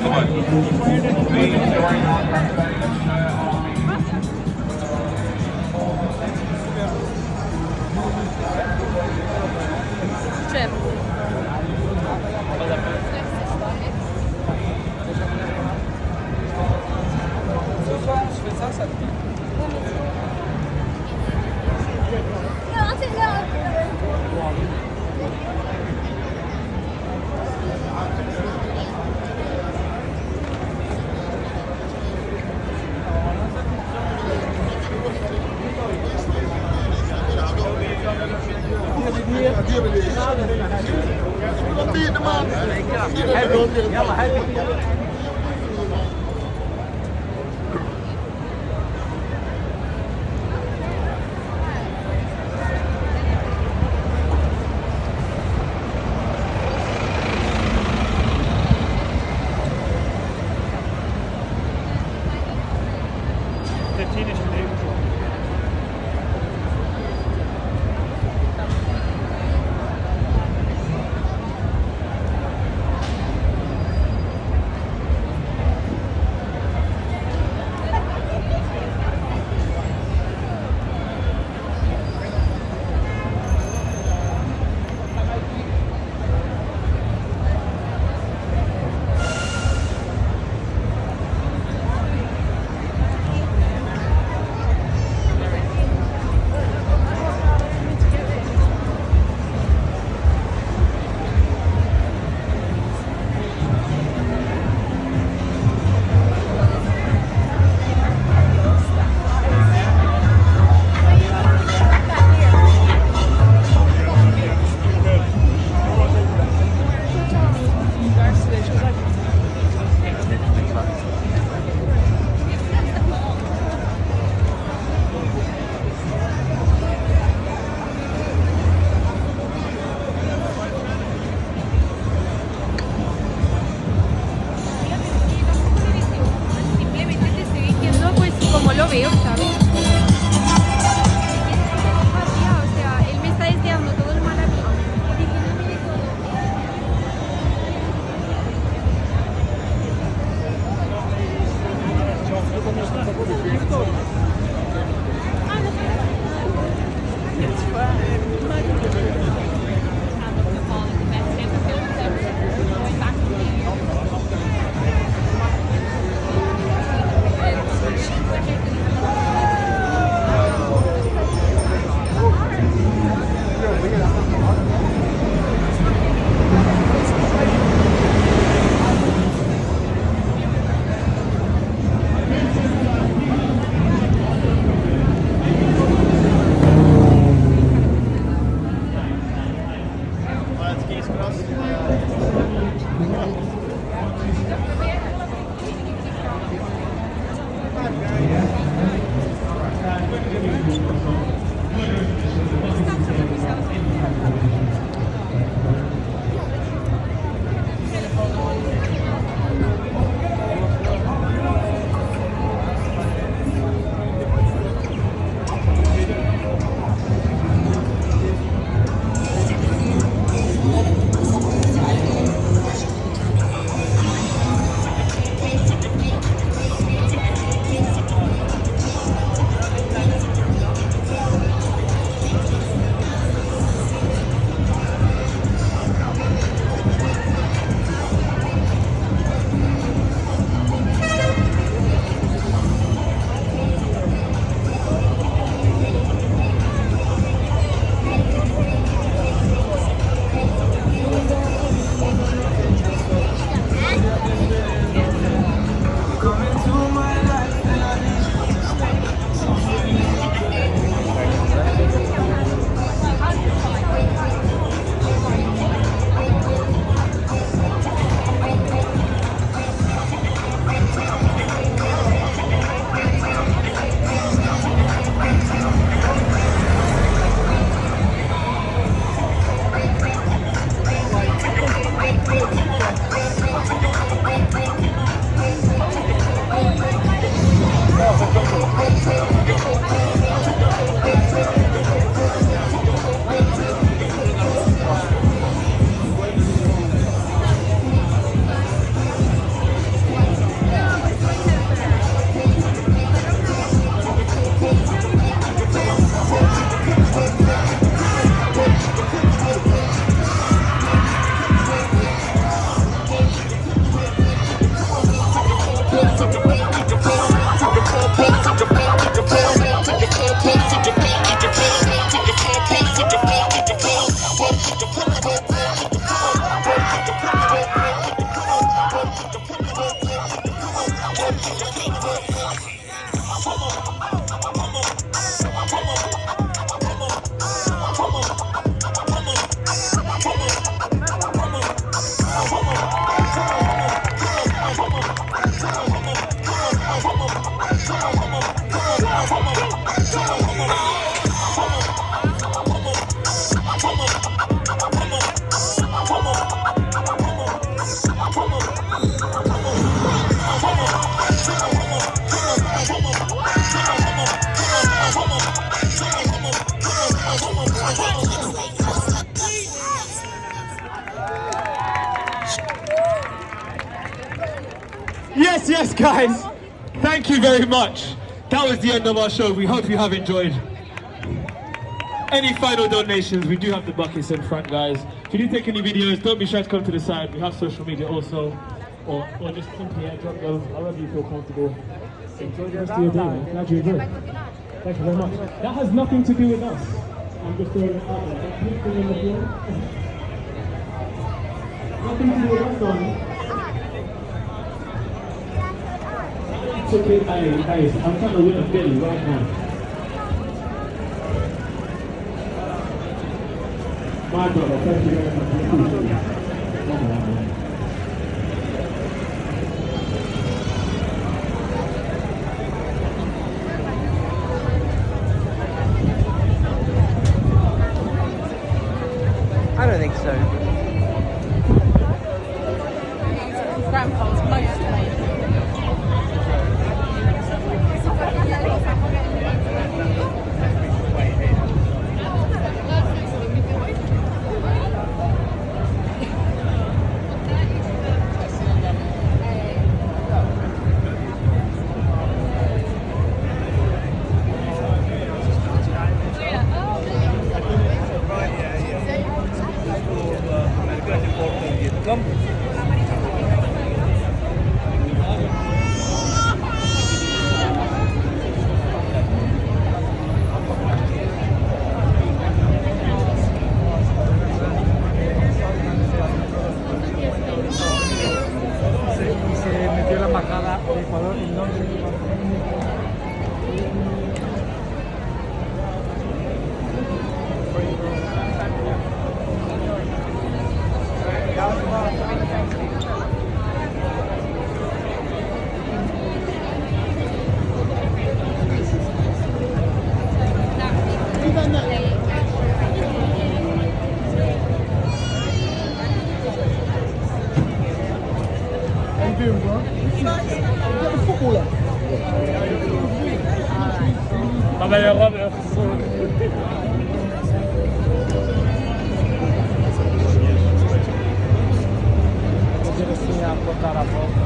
gentlemen, please join our congregation Guys, thank you very much. That was the end of our show. We hope you have enjoyed. Any final donations, we do have the buckets in front, guys. If you do take any videos, don't be shy to come to the side. We have social media also. Or just simply drop them however you feel comfortable. Enjoy the rest of your day, man. Glad you enjoyed. Thank you very much. That has nothing to do with us. I'm just throwing it out there. That's nothing in the field. Nothing to do with us, darling. It's okay, guys. I'm trying to win a Billy right now. My brother, thank you very much. I appreciate it. I don't think so. Grandpa's most amazing. Vabbè, vabbè. Podia assim a botar a volta.